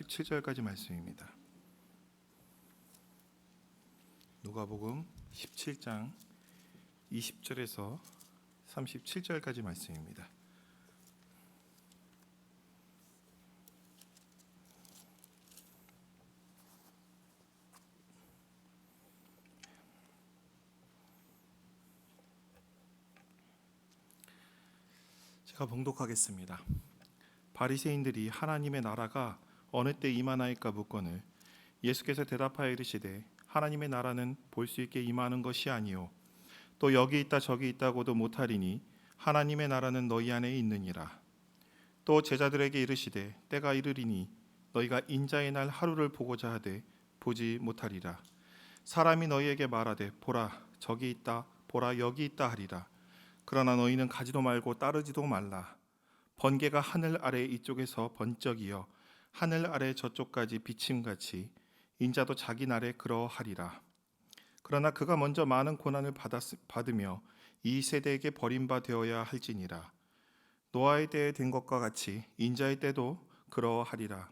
17절까지 말씀입니다. 누가복음 17장 20절에서 37절까지 말씀입니다. 제가 봉독하겠습니다. 바리새인들이 하나님의 나라가 어느 때 임하나이까 묻거늘 예수께서 대답하여 이르시되 하나님의 나라는 볼 수 있게 임하는 것이 아니요 또 여기 있다 저기 있다고도 못하리니 하나님의 나라는 너희 안에 있느니라. 또 제자들에게 이르시되 때가 이르리니 너희가 인자의 날 하루를 보고자 하되 보지 못하리라. 사람이 너희에게 말하되 보라 저기 있다 보라 여기 있다 하리라. 그러나 너희는 가지도 말고 따르지도 말라. 번개가 하늘 아래 이쪽에서 번쩍이어 하늘 아래 저쪽까지 비침같이 인자도 자기 날에 그러하리라. 그러나 그가 먼저 많은 고난을 받으며 이 세대에게 버림바 되어야 할지니라. 노아의 때에 된 것과 같이 인자의 때도 그러하리라.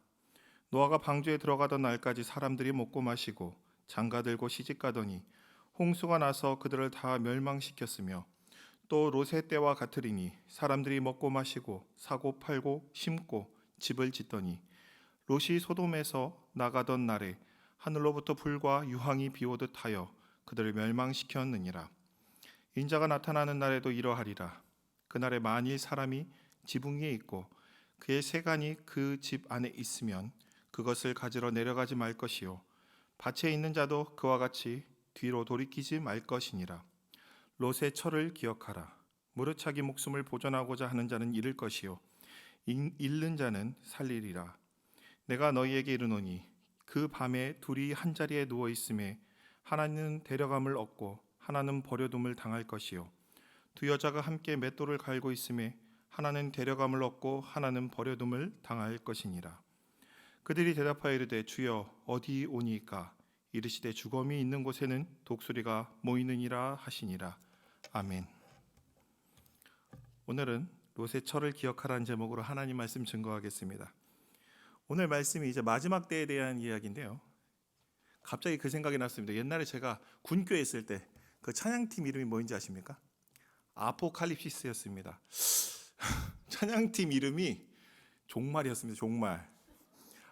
노아가 방주에 들어가던 날까지 사람들이 먹고 마시고 장가들고 시집가더니 홍수가 나서 그들을 다 멸망시켰으며 또 롯의 때와 같으리니 사람들이 먹고 마시고 사고 팔고 심고 집을 짓더니 롯이 소돔에서 나가던 날에 하늘로부터 불과 유황이 비오듯 하여 그들을 멸망시켰느니라. 인자가 나타나는 날에도 이러하리라. 그날에 만일 사람이 지붕 위에 있고 그의 세간이 그 집 안에 있으면 그것을 가지러 내려가지 말 것이요 밭에 있는 자도 그와 같이 뒤로 돌이키지 말 것이니라. 롯의 철을 기억하라. 무릇 자기 목숨을 보존하고자 하는 자는 잃을 것이요 잃는 자는 살리리라. 내가 너희에게 이르노니 그 밤에 둘이 한 자리에 누워 있음에 하나는 데려감을 얻고 하나는 버려둠을 당할 것이요 두 여자가 함께 맷돌을 갈고 있음에 하나는 데려감을 얻고 하나는 버려둠을 당할 것이니라. 그들이 대답하여 이르되 주여 어디 오니까? 이르시되 주검이 있는 곳에는 독수리가 모이느니라 하시니라. 아멘. 오늘은 롯의 철을 기억하라는 제목으로 하나님 말씀 증거하겠습니다. 오늘 말씀이 이제 마지막 때에 대한 이야기인데요. 갑자기 그 생각이 났습니다. 옛날에 제가 군교에 있을 때 그 찬양팀 이름이 뭐인지 아십니까? 아포칼립시스였습니다. 찬양팀 이름이 종말이었습니다. 종말.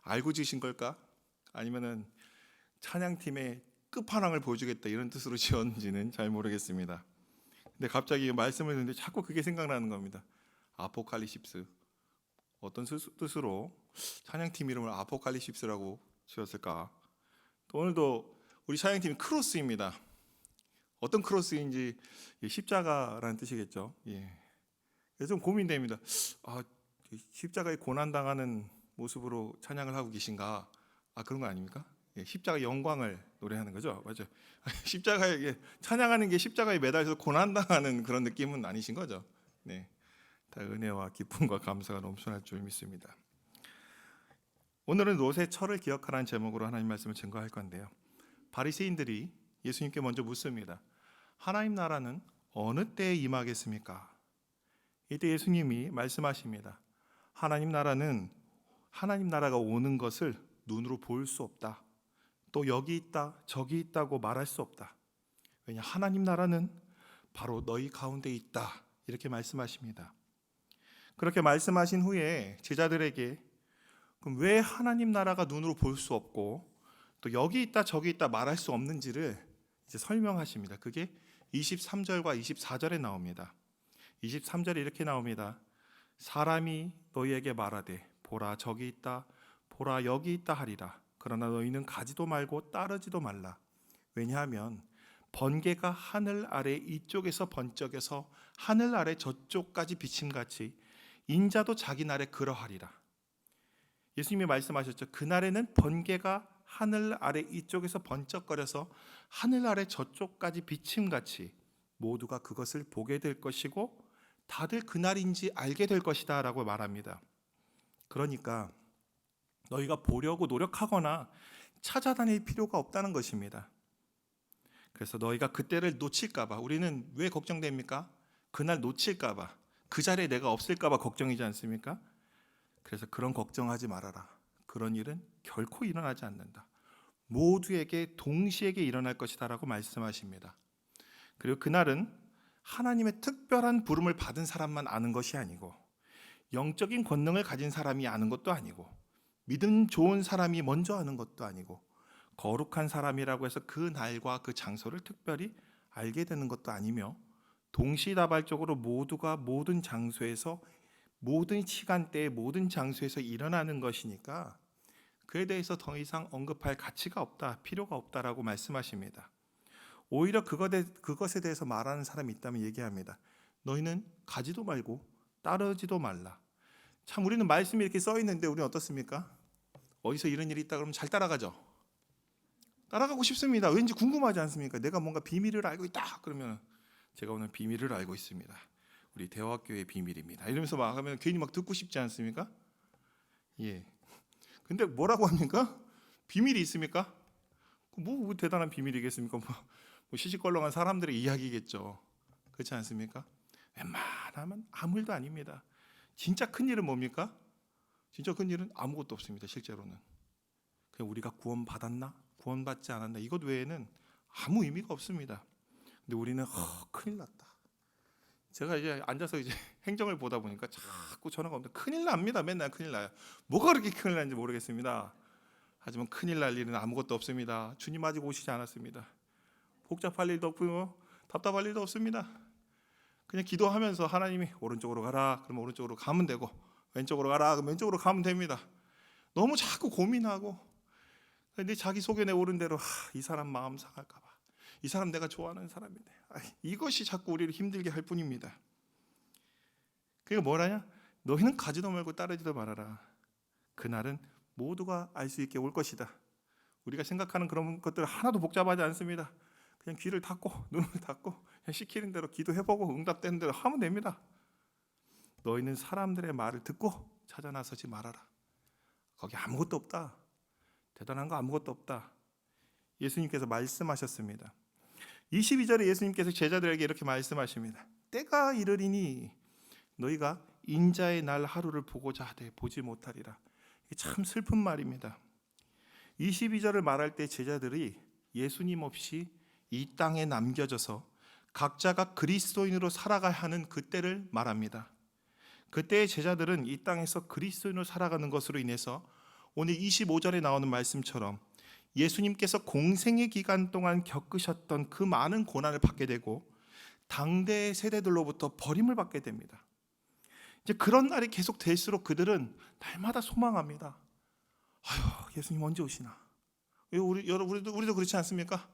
알고 지으신 걸까? 아니면은 찬양팀의 끝판왕을 보여주겠다 이런 뜻으로 지었는지는 잘 모르겠습니다. 근데 갑자기 말씀을 듣는데 자꾸 그게 생각나는 겁니다. 아포칼립시스. 어떤 뜻으로 찬양팀 이름을 아포칼립시스라고 지었을까? 또 오늘도 우리 찬양팀이 크로스입니다. 어떤 크로스인지 십자가라는 뜻이겠죠. 예. 그래서 좀 고민됩니다. 십자가에 고난당하는 모습으로 찬양을 하고 계신가? 그런 거 아닙니까? 예, 십자가 영광을 노래하는 거죠. 맞죠? 십자가에 찬양하는 게 십자가에 매달려서 고난당하는 그런 느낌은 아니신 거죠. 네. 다 은혜와 기쁨과 감사가 넘쳐날 줄 믿습니다. 오늘은 롯의 철을 기억하라는 제목으로 하나님 말씀을 증거할 건데요. 바리새인들이 예수님께 먼저 묻습니다. 하나님 나라는 어느 때에 임하겠습니까? 이때 예수님이 말씀하십니다. 하나님 나라가 오는 것을 눈으로 볼 수 없다. 또 여기 있다 저기 있다고 말할 수 없다. 왜냐 하나님 나라는 바로 너희 가운데 있다. 이렇게 말씀하십니다. 그렇게 말씀하신 후에 제자들에게 그럼 왜 하나님 나라가 눈으로 볼 수 없고 또 여기 있다 저기 있다 말할 수 없는지를 이제 설명하십니다. 그게 23절과 24절에 나옵니다. 23절에 이렇게 나옵니다. 사람이 너희에게 말하되 보라 저기 있다 보라 여기 있다 하리라. 그러나 너희는 가지도 말고 따르지도 말라. 왜냐하면 번개가 하늘 아래 이쪽에서 번쩍여서 하늘 아래 저쪽까지 비침같이 인자도 자기 날에 그러하리라. 예수님이 말씀하셨죠. 그날에는 번개가 하늘 아래 이쪽에서 번쩍거려서 하늘 아래 저쪽까지 비침같이 모두가 그것을 보게 될 것이고 다들 그날인지 알게 될 것이다 라고 말합니다. 그러니까 너희가 보려고 노력하거나 찾아다닐 필요가 없다는 것입니다. 그래서 너희가 그때를 놓칠까 봐 우리는 왜 걱정됩니까? 그날 놓칠까 봐 그 자리에 내가 없을까 봐 걱정이지 않습니까? 그래서 그런 걱정하지 말아라. 그런 일은 결코 일어나지 않는다. 모두에게 동시에게 일어날 것이다라고 말씀하십니다. 그리고 그날은 하나님의 특별한 부름을 받은 사람만 아는 것이 아니고 영적인 권능을 가진 사람이 아는 것도 아니고 믿음 좋은 사람이 먼저 아는 것도 아니고 거룩한 사람이라고 해서 그 날과 그 장소를 특별히 알게 되는 것도 아니며 동시다발적으로 모두가 모든 장소에서 모든 시간대에 모든 장소에서 일어나는 것이니까 그에 대해서 더 이상 언급할 가치가 없다, 필요가 없다라고 말씀하십니다. 오히려 그것에 대해서 말하는 사람이 있다면 얘기합니다. 너희는 가지도 말고 따르지도 말라. 참 우리는 말씀이 이렇게 써 있는데 우리는 어떻습니까? 어디서 이런 일이 있다 그러면 잘 따라가죠. 따라가고 싶습니다. 왠지 궁금하지 않습니까? 내가 뭔가 비밀을 알고 있다 그러면 제가 오늘 비밀을 알고 있습니다. 우리 대화학교의 비밀입니다. 이러면서 막 하면 괜히 막 듣고 싶지 않습니까? 예. 근데 뭐라고 합니까? 비밀이 있습니까? 뭐 대단한 비밀이겠습니까? 뭐 시시껄렁한 사람들의 이야기겠죠. 그렇지 않습니까? 웬만하면 아무 일도 아닙니다. 진짜 큰 일은 뭡니까? 진짜 큰 일은 아무것도 없습니다. 실제로는 그냥 우리가 구원받았나? 구원받지 않았나? 이것 외에는 아무 의미가 없습니다. 근데 우리는 큰일 났다. 제가 이제 앉아서 이제 행정을 보다 보니까 자꾸 전화가 오는데 큰일 납니다. 맨날 큰일 나요. 뭐가 그렇게 큰일 나는지 모르겠습니다. 하지만 큰일 날 일은 아무것도 없습니다. 주님 아직 오시지 않았습니다. 복잡할 일도 없고요. 답답할 일도 없습니다. 그냥 기도하면서 하나님이 오른쪽으로 가라 그러면 오른쪽으로 가면 되고 왼쪽으로 가라 그러면 왼쪽으로 가면 됩니다. 너무 자꾸 고민하고 근데 자기 속에 내오른 대로 이 사람 마음 상할까 봐. 이 사람 내가 좋아하는 사람인데 이것이 자꾸 우리를 힘들게 할 뿐입니다. 그게 뭐라냐? 너희는 가지도 말고 따르지도 말아라. 그날은 모두가 알 수 있게 올 것이다. 우리가 생각하는 그런 것들 하나도 복잡하지 않습니다. 그냥 귀를 닫고 눈을 닫고 그냥 시키는 대로 기도해보고 응답되는 대로 하면 됩니다. 너희는 사람들의 말을 듣고 찾아 나서지 말아라. 거기 아무것도 없다. 대단한 거 아무것도 없다. 예수님께서 말씀하셨습니다. 22절에 예수님께서 제자들에게 이렇게 말씀하십니다. 때가 이르리니 너희가 인자의 날 하루를 보고자 하되 보지 못하리라. 이게 참 슬픈 말입니다. 22절을 말할 때 제자들이 예수님 없이 이 땅에 남겨져서 각자가 그리스도인으로 살아가야 하는 그때를 말합니다. 그때의 제자들은 이 땅에서 그리스도인으로 살아가는 것으로 인해서 오늘 25절에 나오는 말씀처럼 예수님께서 공생의 기간 동안 겪으셨던 그 많은 고난을 받게 되고 당대의 세대들로부터 버림을 받게 됩니다. 이제 그런 날이 계속 될수록 그들은 날마다 소망합니다. 아유, 예수님 언제 오시나? 우리도 그렇지 않습니까?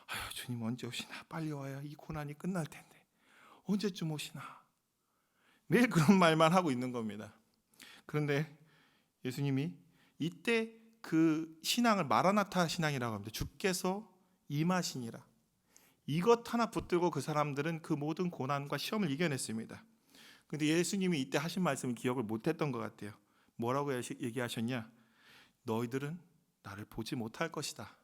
아유, 주님 언제 오시나? 빨리 와야 이 고난이 끝날 텐데 언제쯤 오시나? 매일 그런 말만 하고 있는 겁니다. 그런데 예수님이 이때 그 신앙을 마라나타 신앙이라고 합니다. 주께서 임하시니라. 이것 하나 붙들고 그 사람들은 그 모든 고난과 시험을 이겨냈습니다. 그런데 예수님이 이때 하신 말씀을 기억을 못했던 것 같아요. 뭐라고 얘기하셨냐? 너희들은 나를 보지 못할 것이다.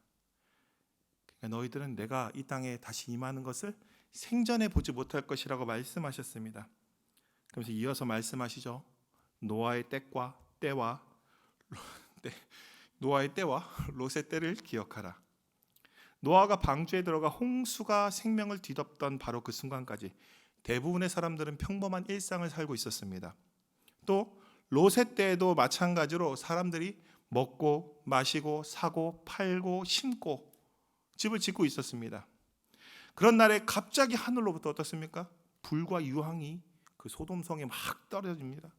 그러니까 너희들은 내가 이 땅에 다시 임하는 것을 생전에 보지 못할 것이라고 말씀하셨습니다. 그러면서 이어서 말씀하시죠. 노아의 때와 롯의 때를 기억하라. 노아가 방주에 들어가 홍수가 생명을 뒤덮던 바로 그 순간까지 대부분의 사람들은 평범한 일상을 살고 있었습니다. 또 롯의 때에도 마찬가지로 사람들이 먹고 마시고 사고 팔고 심고 집을 짓고 있었습니다. 그런 날에 갑자기 하늘로부터 어떻습니까? 불과 유황이 그 소돔성에 막 떨어집니다.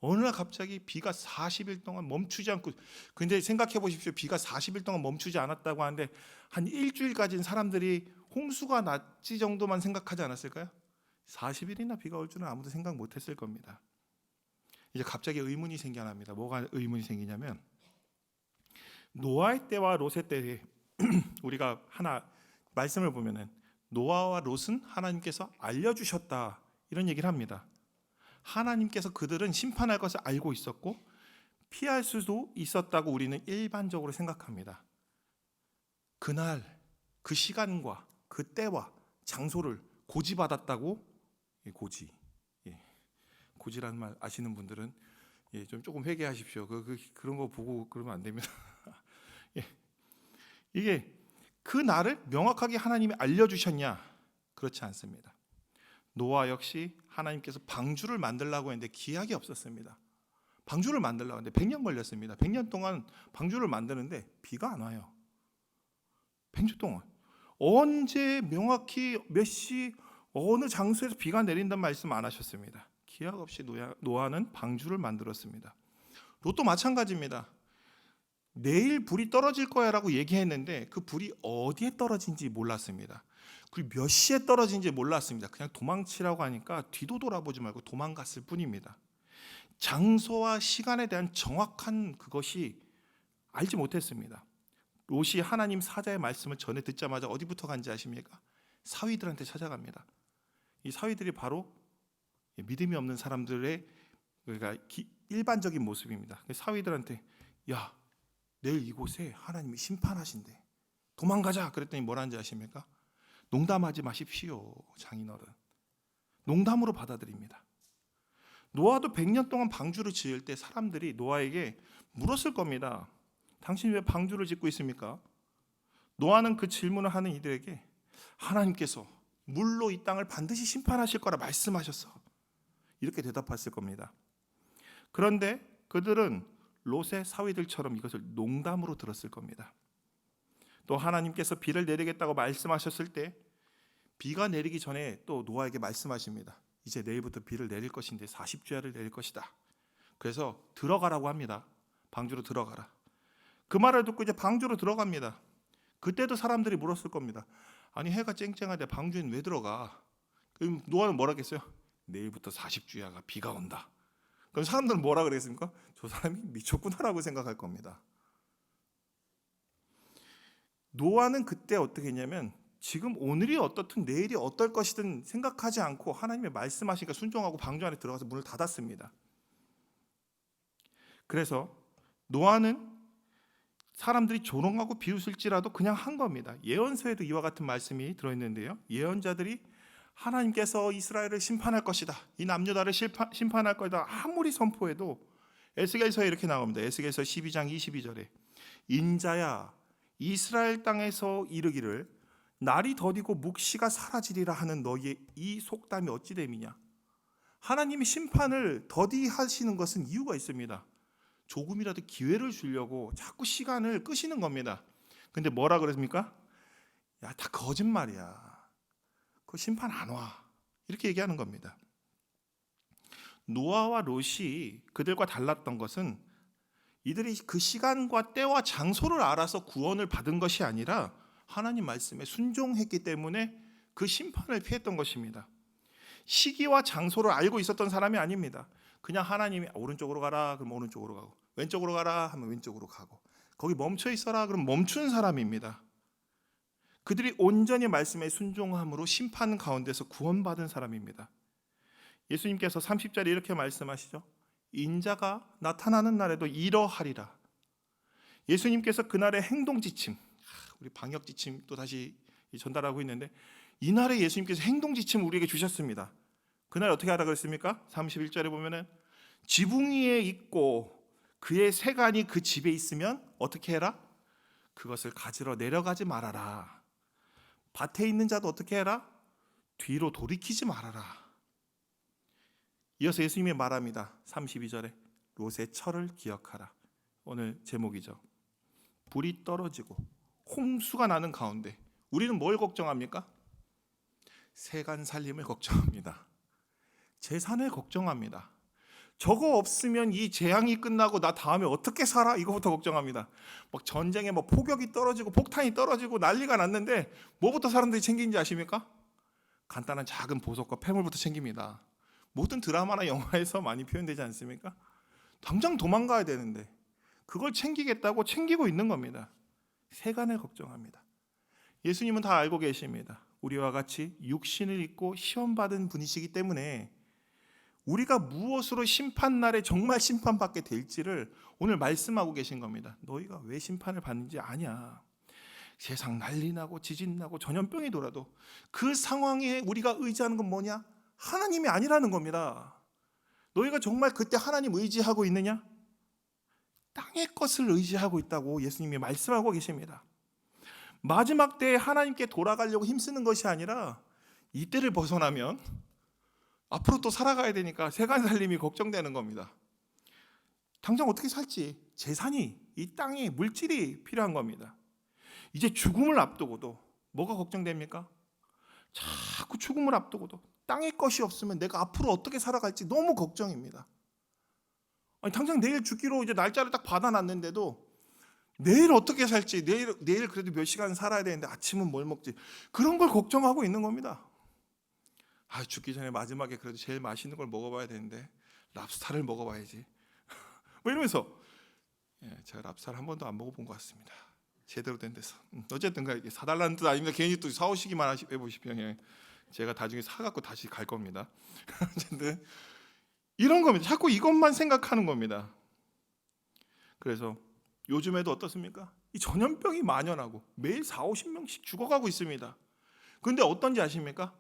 어느 날 갑자기 비가 40일 동안 멈추지 않고, 근데 생각해 보십시오. 비가 40일 동안 멈추지 않았다고 하는데 한 일주일까지는 사람들이 홍수가 났지 정도만 생각하지 않았을까요? 40일이나 비가 올 줄은 아무도 생각 못했을 겁니다. 이제 갑자기 의문이 생겨납니다. 뭐가 의문이 생기냐면 노아의 때와 롯의 때에 우리가 하나 말씀을 보면은 노아와 롯은 하나님께서 알려주셨다 이런 얘기를 합니다. 하나님께서 그들은 심판할 것을 알고 있었고 피할 수도 있었다고 우리는 일반적으로 생각합니다. 그날 그 시간과 그 때와 장소를 고지받았다고, 고지라는 말 아시는 분들은 예, 좀 조금 회개하십시오. 그런 거 보고 그러면 안 됩니다. 예, 이게 그 날을 명확하게 하나님이 알려주셨냐? 그렇지 않습니다. 노아 역시 하나님께서 방주를 만들라고 했는데 기약이 없었습니다. 방주를 만들라고 했는데 100년 걸렸습니다. 100년 동안 방주를 만드는데 비가 안 와요. 100년 동안. 언제 명확히 몇 시 어느 장소에서 비가 내린다는 말씀 안 하셨습니다. 기약 없이 노아는 방주를 만들었습니다. 롯도 마찬가지입니다. 내일 불이 떨어질 거야라고 얘기했는데 그 불이 어디에 떨어진지 몰랐습니다. 그리고 몇 시에 떨어진지 몰랐습니다. 그냥 도망치라고 하니까 뒤도 돌아보지 말고 도망갔을 뿐입니다. 장소와 시간에 대한 정확한 그것이 알지 못했습니다. 롯이 하나님 사자의 말씀을 전해 듣자마자 어디부터 간지 아십니까? 사위들한테 찾아갑니다. 이 사위들이 바로 믿음이 없는 사람들의 그러니까 일반적인 모습입니다. 사위들한테 야, 내일 이곳에 하나님이 심판하신대. 도망가자. 그랬더니 뭐라는지 아십니까? 농담하지 마십시오, 장인어른. 농담으로 받아들입니다. 노아도 100년 동안 방주를 지을 때 사람들이 노아에게 물었을 겁니다. 당신이 왜 방주를 짓고 있습니까? 노아는 그 질문을 하는 이들에게 하나님께서 물로 이 땅을 반드시 심판하실 거라 말씀하셨어. 이렇게 대답했을 겁니다. 그런데 그들은 롯의 사위들처럼 이것을 농담으로 들었을 겁니다. 또 하나님께서 비를 내리겠다고 말씀하셨을 때 비가 내리기 전에 또 노아에게 말씀하십니다. 이제 내일부터 비를 내릴 것인데 40주야를 내릴 것이다. 그래서 들어가라고 합니다. 방주로 들어가라. 그 말을 듣고 이제 방주로 들어갑니다. 그때도 사람들이 물었을 겁니다. 아니 해가 쨍쨍한데 방주엔 왜 들어가? 그럼 노아는 뭐라 했겠어요? 내일부터 40주야가 비가 온다. 그럼 사람들은 뭐라 그랬습니까? 저 사람이 미쳤구나라고 생각할 겁니다. 노아는 그때 어떻게 했냐면 지금 오늘이 어떻든 내일이 어떨 것이든 생각하지 않고 하나님의 말씀하시니까 순종하고 방주 안에 들어가서 문을 닫았습니다. 그래서 노아는 사람들이 조롱하고 비웃을지라도 그냥 한 겁니다. 예언서에도 이와 같은 말씀이 들어있는데요. 예언자들이 하나님께서 이스라엘을 심판할 것이다. 이 남유다를 심판할 것이다. 아무리 선포해도 에스겔서에 이렇게 나옵니다. 에스겔서 12장 22절에 인자야 이스라엘 땅에서 이르기를 날이 더디고 묵시가 사라지리라 하는 너희의 이 속담이 어찌 됨이냐. 하나님이 심판을 더디하시는 것은 이유가 있습니다. 조금이라도 기회를 주려고 자꾸 시간을 끄시는 겁니다. 근데 뭐라 그랬습니까? 야, 다 거짓말이야. 그 심판 안 와. 이렇게 얘기하는 겁니다. 노아와 롯이 그들과 달랐던 것은 이들이 그 시간과 때와 장소를 알아서 구원을 받은 것이 아니라 하나님 말씀에 순종했기 때문에 그 심판을 피했던 것입니다. 시기와 장소를 알고 있었던 사람이 아닙니다. 그냥 하나님이 오른쪽으로 가라 그럼 오른쪽으로 가고 왼쪽으로 가라 하면 왼쪽으로 가고 거기 멈춰 있어라 그럼 멈춘 사람입니다. 그들이 온전히 말씀에 순종함으로 심판 가운데서 구원받은 사람입니다. 예수님께서 30절에 이렇게 말씀하시죠. 인자가 나타나는 날에도 이러하리라. 예수님께서 그날의 행동 지침, 우리 방역 지침 또 다시 전달하고 있는데 이날에 예수님께서 행동 지침을 우리에게 주셨습니다. 그날 어떻게 하라 그랬습니까? 31절에 보면은 지붕 위에 있고 그의 세간이 그 집에 있으면 어떻게 해라? 그것을 가지러 내려가지 말아라. 밭에 있는 자도 어떻게 해라? 뒤로 돌이키지 말아라. 이어서 예수님이 말합니다. 32절에 롯의 철을 기억하라. 오늘 제목이죠. 불이 떨어지고 홍수가 나는 가운데 우리는 뭘 걱정합니까? 세간 살림을 걱정합니다. 재산을 걱정합니다. 저거 없으면 이 재앙이 끝나고 나 다음에 어떻게 살아? 이거부터 걱정합니다. 막 전쟁에 막 폭격이 떨어지고 폭탄이 떨어지고 난리가 났는데 뭐부터 사람들이 챙기는지 아십니까? 간단한 작은 보석과 폐물부터 챙깁니다. 모든 드라마나 영화에서 많이 표현되지 않습니까? 당장 도망가야 되는데 그걸 챙기겠다고 챙기고 있는 겁니다. 세간을 걱정합니다. 예수님은 다 알고 계십니다. 우리와 같이 육신을 입고 시험받은 분이시기 때문에 우리가 무엇으로 심판날에 정말 심판받게 될지를 오늘 말씀하고 계신 겁니다. 너희가 왜 심판을 받는지 아냐. 세상 난리 나고 지진 나고 전염병이 돌아도 그 상황에 우리가 의지하는 건 뭐냐? 하나님이 아니라는 겁니다. 너희가 정말 그때 하나님 의지하고 있느냐? 땅의 것을 의지하고 있다고 예수님이 말씀하고 계십니다. 마지막 때에 하나님께 돌아가려고 힘쓰는 것이 아니라 이때를 벗어나면 앞으로 또 살아가야 되니까 세간 살림이 걱정되는 겁니다. 당장 어떻게 살지? 재산이, 이 땅에 물질이 필요한 겁니다. 이제 죽음을 앞두고도 뭐가 걱정됩니까? 자꾸 죽음을 앞두고도 땅의 것이 없으면 내가 앞으로 어떻게 살아갈지 너무 걱정입니다. 아니, 당장 내일 죽기로 이제 날짜를 딱 받아놨는데도 내일 어떻게 살지, 내일 그래도 몇 시간 살아야 되는데 아침은 뭘 먹지, 그런 걸 걱정하고 있는 겁니다. 죽기 전에 마지막에 그래도 제일 맛있는 걸 먹어봐야 되는데 랍스타를 먹어봐야지 뭐 이러면서, 제가 랍스타를 한 번도 안 먹어본 것 같습니다. 제대로 된 데서. 어쨌든 이게 사달라는 뜻 아닙니다. 괜히 또 사오시기만 해보시면 제가 나중에 사갖고 다시 갈 겁니다. 어쨌든 이런 겁니다. 자꾸 이것만 생각하는 겁니다. 그래서 요즘에도 어떻습니까? 이 전염병이 만연하고 매일 40-50명씩 죽어가고 있습니다. 그런데 어떤지 아십니까?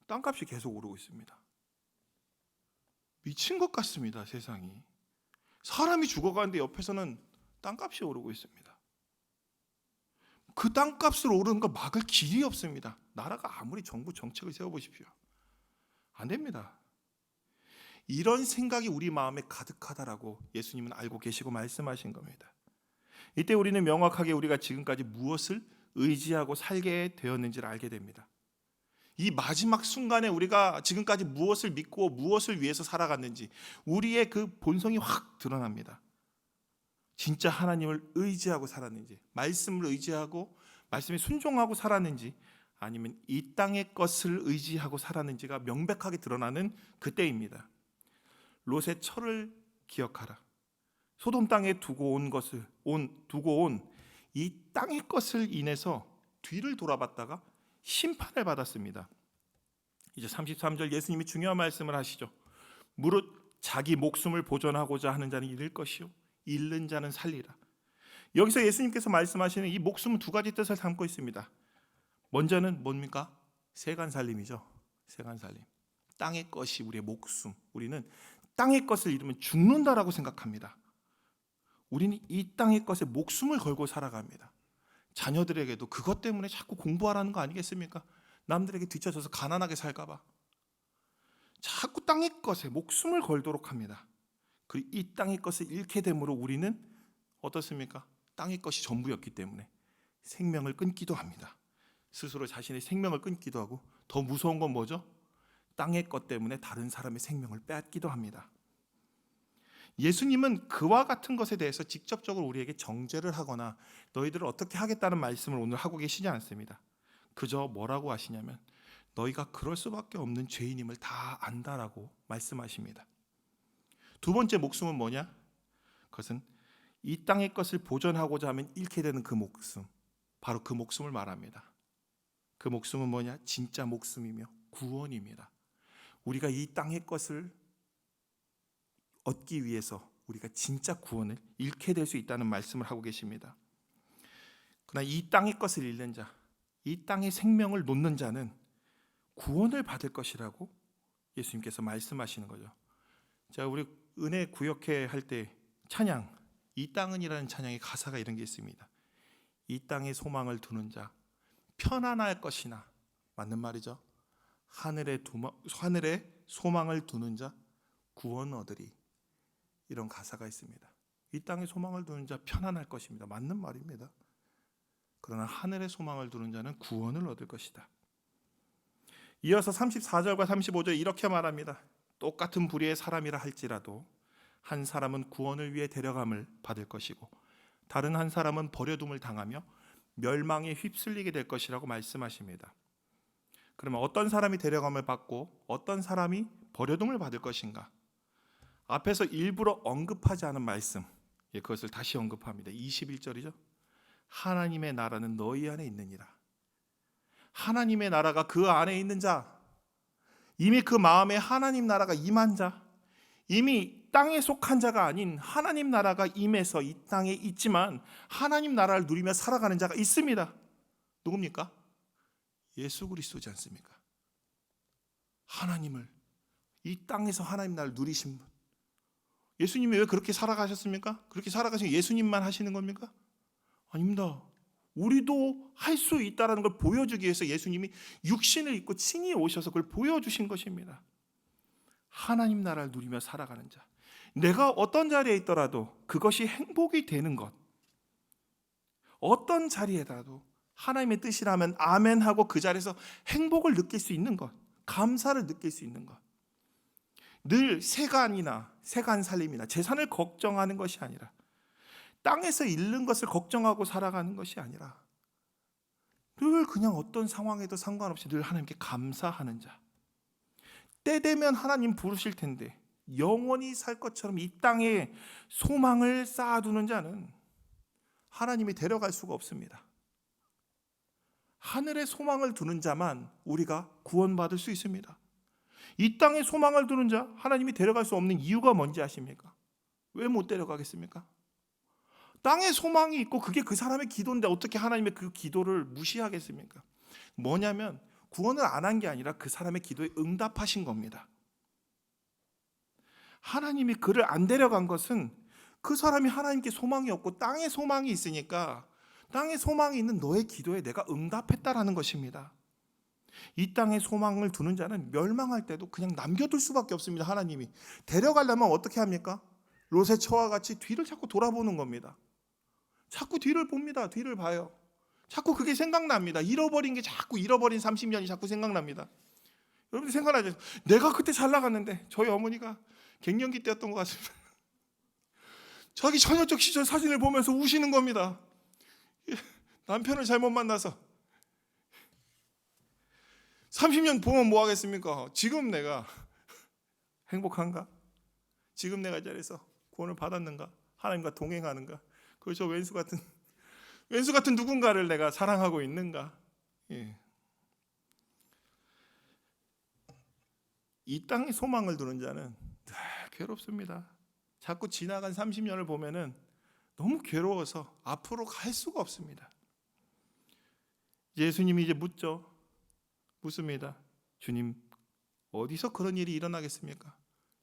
땅값이 계속 오르고 있습니다. 미친 것 같습니다. 세상이. 사람이 죽어가는데 옆에서는 땅값이 오르고 있습니다. 그 땅값을 오르는 거 막을 길이 없습니다. 나라가 아무리 정부 정책을 세워보십시오. 안 됩니다. 이런 생각이 우리 마음에 가득하다라고 예수님은 알고 계시고 말씀하신 겁니다. 이때 우리는 명확하게 우리가 지금까지 무엇을 의지하고 살게 되었는지를 알게 됩니다. 이 마지막 순간에 우리가 지금까지 무엇을 믿고 무엇을 위해서 살아갔는지 우리의 그 본성이 확 드러납니다. 진짜 하나님을 의지하고 살았는지, 말씀을 의지하고 말씀에 순종하고 살았는지, 아니면 이 땅의 것을 의지하고 살았는지가 명백하게 드러나는 그때입니다. 롯의 철을 기억하라. 소돔 땅에 두고 온 이 땅의 것을 인해서 뒤를 돌아봤다가 심판을 받았습니다. 이제 33절 예수님이 중요한 말씀을 하시죠. 무릇 자기 목숨을 보존하고자 하는 자는 잃을 것이요 잃는 자는 살리라. 여기서 예수님께서 말씀하시는 이 목숨은 두 가지 뜻을 담고 있습니다. 먼저는 뭡니까? 세간살림이죠. 세간살림. 땅의 것이 우리의 목숨. 우리는 땅의 것을 잃으면 죽는다라고 생각합니다. 우리는 이 땅의 것에 목숨을 걸고 살아갑니다. 자녀들에게도 그것 때문에 자꾸 공부하라는 거 아니겠습니까? 남들에게 뒤처져서 가난하게 살까 봐. 자꾸 땅의 것에 목숨을 걸도록 합니다. 그리고 이 땅의 것을 잃게 되므로 우리는 어떻습니까? 땅의 것이 전부였기 때문에 생명을 끊기도 합니다. 스스로 자신의 생명을 끊기도 하고, 더 무서운 건 뭐죠? 땅의 것 때문에 다른 사람의 생명을 빼앗기도 합니다. 예수님은 그와 같은 것에 대해서 직접적으로 우리에게 정죄를 하거나 너희들을 어떻게 하겠다는 말씀을 오늘 하고 계시지 않습니다. 그저 뭐라고 하시냐면 너희가 그럴 수밖에 없는 죄인임을 다 안다라고 말씀하십니다. 두 번째 목숨은 뭐냐? 그것은 이 땅의 것을 보존하고자 하면 잃게 되는 그 목숨, 바로 그 목숨을 말합니다. 그 목숨은 뭐냐? 진짜 목숨이며 구원입니다. 우리가 이 땅의 것을 얻기 위해서 우리가 진짜 구원을 잃게 될 수 있다는 말씀을 하고 계십니다. 그러나 이 땅의 것을 잃는 자, 이 땅의 생명을 놓는 자는 구원을 받을 것이라고 예수님께서 말씀하시는 거죠. 자, 우리 은혜 구역회 할 때 찬양, 이 땅은이라는 찬양의 가사가 이런 게 있습니다. 이 땅에 소망을 두는 자 편안할 것이나, 맞는 말이죠. 하늘에 소망을 두는 자 구원 얻으리. 이런 가사가 있습니다. 이 땅에 소망을 두는 자 편안할 것입니다. 맞는 말입니다. 그러나 하늘에 소망을 두는 자는 구원을 얻을 것이다. 이어서 34절과 35절 이렇게 말합니다. 똑같은 부류의 사람이라 할지라도 한 사람은 구원을 위해 데려감을 받을 것이고 다른 한 사람은 버려둠을 당하며 멸망에 휩쓸리게 될 것이라고 말씀하십니다. 그러면 어떤 사람이 데려감을 받고 어떤 사람이 버려둠을 받을 것인가? 앞에서 일부러 언급하지 않은 말씀, 그것을 다시 언급합니다. 21절이죠. 하나님의 나라는 너희 안에 있느니라. 하나님의 나라가 그 안에 있는 자, 이미 그 마음에 하나님 나라가 임한 자, 이미 땅에 속한 자가 아닌 하나님 나라가 임해서 이 땅에 있지만 하나님 나라를 누리며 살아가는 자가 있습니다. 누굽니까? 예수 그리스도지 않습니까? 하나님을 이 땅에서 하나님 나라를 누리신 분. 예수님이 왜 그렇게 살아가셨습니까? 그렇게 살아가신 예수님만 하시는 겁니까? 아닙니다. 우리도 할 수 있다는 걸 보여주기 위해서 예수님이 육신을 입고 친히 오셔서 그걸 보여주신 것입니다. 하나님 나라를 누리며 살아가는 자. 내가 어떤 자리에 있더라도 그것이 행복이 되는 것. 어떤 자리에라도 하나님의 뜻이라면 아멘하고 그 자리에서 행복을 느낄 수 있는 것. 감사를 느낄 수 있는 것. 늘 세간 살림이나 재산을 걱정하는 것이 아니라 땅에서 잃는 것을 걱정하고 살아가는 것이 아니라 늘 그냥 어떤 상황에도 상관없이 늘 하나님께 감사하는 자. 때 되면 하나님 부르실 텐데 영원히 살 것처럼 이 땅에 소망을 쌓아두는 자는 하나님이 데려갈 수가 없습니다. 하늘에 소망을 두는 자만 우리가 구원받을 수 있습니다. 이 땅에 소망을 두는 자 하나님이 데려갈 수 없는 이유가 뭔지 아십니까? 왜 못 데려가겠습니까? 땅에 소망이 있고 그게 그 사람의 기도인데 어떻게 하나님의 그 기도를 무시하겠습니까? 뭐냐면 구원을 안 한 게 아니라 그 사람의 기도에 응답하신 겁니다. 하나님이 그를 안 데려간 것은 그 사람이 하나님께 소망이 없고 땅에 소망이 있으니까 땅에 소망이 있는 너의 기도에 내가 응답했다라는 것입니다. 이 땅에 소망을 두는 자는 멸망할 때도 그냥 남겨둘 수밖에 없습니다. 하나님이 데려가려면 어떻게 합니까? 롯의 처와 같이 뒤를 자꾸 돌아보는 겁니다. 자꾸 뒤를 봅니다. 뒤를 봐요. 자꾸 그게 생각납니다. 잃어버린 게 자꾸 잃어버린 30년이 자꾸 생각납니다. 여러분들 생각나죠? 내가 그때 잘 나갔는데 저희 어머니가 갱년기 때였던 것 같습니다. 자기 처녀적 시절 사진을 보면서 우시는 겁니다. 남편을 잘못 만나서 30년 보면 뭐 하겠습니까? 지금 내가 행복한가? 지금 내가 이 자리에서 구원을 받았는가? 하나님과 동행하는가? 그저 왼수 같은 누군가를 내가 사랑하고 있는가? 예. 이 땅에 소망을 두는 자는 괴롭습니다. 자꾸 지나간 30년을 보면은 너무 괴로워서 앞으로 갈 수가 없습니다. 예수님이 이제 묻습니다. 주님, 어디서 그런 일이 일어나겠습니까?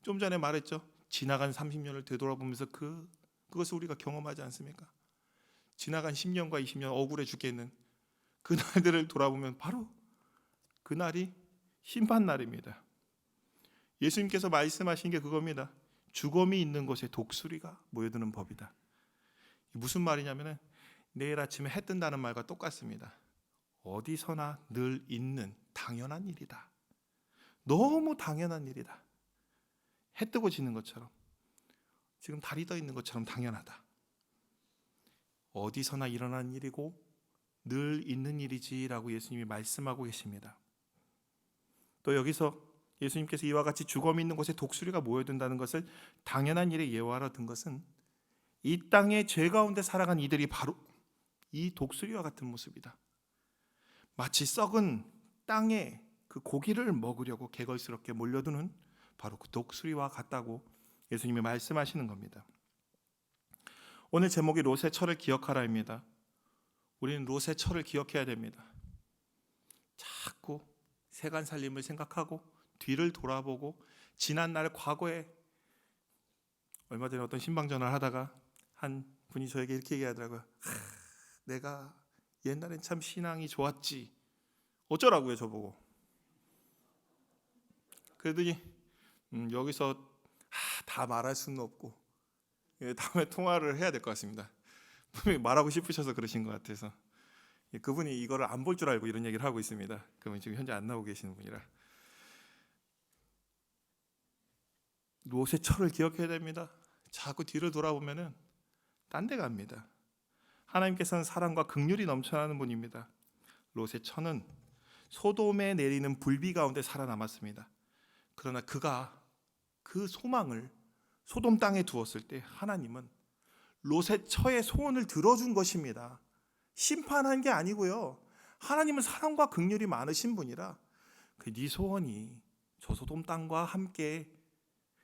좀 전에 말했죠. 지나간 30년을 되돌아보면서 그것을 우리가 경험하지 않습니까? 지나간 10년과 20년 억울해 죽겠는 그 날들을 돌아보면 바로 그날이 심판날입니다. 예수님께서 말씀하신 게 그겁니다. 죽음이 있는 곳에 독수리가 모여드는 법이다. 무슨 말이냐면 내일 아침에 해 뜬다는 말과 똑같습니다. 어디서나 늘 있는 당연한 일이다. 너무 당연한 일이다. 해 뜨고 지는 것처럼 지금 달이 떠 있는 것처럼 당연하다. 어디서나 일어나는 일이고 늘 있는 일이지라고 예수님이 말씀하고 계십니다. 또 여기서 예수님께서 이와 같이 죽음이 있는 곳에 독수리가 모여든다는 것을 당연한 일에 예화로 든 것은 이 땅의 죄 가운데 살아간 이들이 바로 이 독수리와 같은 모습이다. 마치 썩은 땅에 그 고기를 먹으려고 개걸스럽게 몰려드는 바로 그 독수리와 같다고 예수님이 말씀하시는 겁니다. 오늘 제목이 롯의 철을 기억하라입니다. 우리는 롯의 철을 기억해야 됩니다. 자꾸 세간 살림을 생각하고 뒤를 돌아보고 지난 날 과거에 얼마 전에 어떤 신방 전화를 하다가 한 분이 저에게 이렇게 얘기하더라고요. 내가 옛날엔 참 신앙이 좋았지. 어쩌라고요 저보고. 그러더니 여기서 다 말할 수는 없고 다음에 통화를 해야 될 것 같습니다. 분명히 말하고 싶으셔서 그러신 것 같아서. 그분이 이거를 안 볼 줄 알고 이런 얘기를 하고 있습니다. 그분이 지금 현재 안 나오고 계시는 분이라. 롯의 철을 기억해야 됩니다. 자꾸 뒤를 돌아보면은 딴 데 갑니다. 하나님께서는 사랑과 긍휼이 넘쳐나는 분입니다. 롯의 처는 소돔에 내리는 불비 가운데 살아남았습니다. 그러나 그가 그 소망을 소돔 땅에 두었을 때 하나님은 롯의 처의 소원을 들어준 것입니다. 심판한 게 아니고요. 하나님은 사랑과 긍휼이 많으신 분이라 네 소원이 저 소돔 땅과 함께